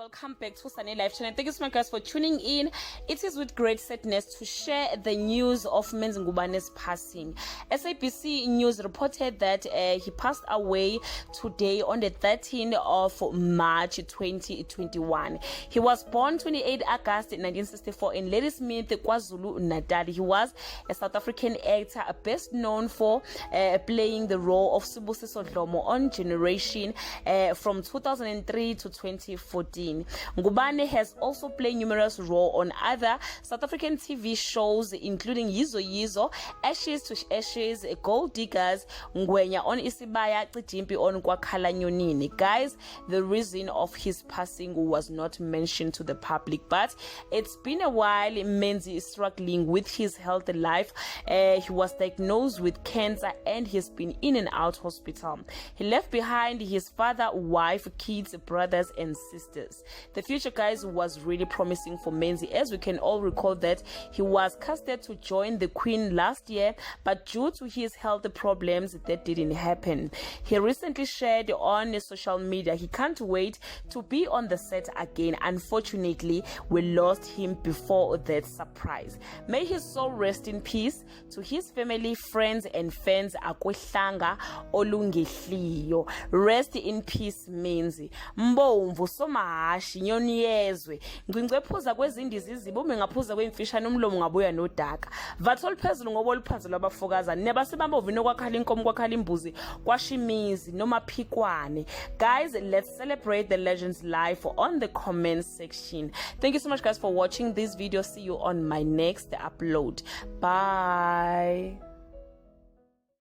welcome back to Sunny Life Channel. Thank you so much guys for tuning in. It is with great sadness to share the news of Menzi Ngubane's passing. SABC News reported that he passed away today on the 13th of March 2021. He was born 28 August 1964 in Ladysmith, KwaZulu Natal. He was a South African actor best known for playing the role of Sibusiso Dlomo on Generation from 2003 to 2014. Ngubane has also played numerous roles on other South African TV shows, including Yizo Yizo, Ashes to Ashes, Gold Diggers, Ngwenya on Isibaya, Cijimpi on Kwakhala Nyonini. Guys, the reason of his passing was not mentioned to the public, but it's been a while. Menzi is struggling with his health life. He was diagnosed with cancer and he's been in and out hospital. He left behind his father, wife, kids, brothers and sisters. The future, guys, was really promising for Menzi, as we can all recall that he was casted to join the Queen last year, but due to his health problems that didn't happen. He recently shared on social media he can't wait to be on the set again. Unfortunately, we lost him before that surprise. May his soul rest in peace. To his family, friends and fans, Akwehlanga Olungehliyo. Rest in peace Menzi. Mbomvu somahashi nyoni yezwe ngwingwephuza kwezindizi izibume ngaphuza kwemfishane umlomo ngabuya nodaka vathol phezulu ngoba oliphansi labafokaza nebasibamba ovino kwakhala inkomo kwakhala imbuzi kwashimizi noma phikwane. Guys, let's celebrate the legend's life on the comment section. Thank you so much guys for watching this video. See you on my next upload. Bye.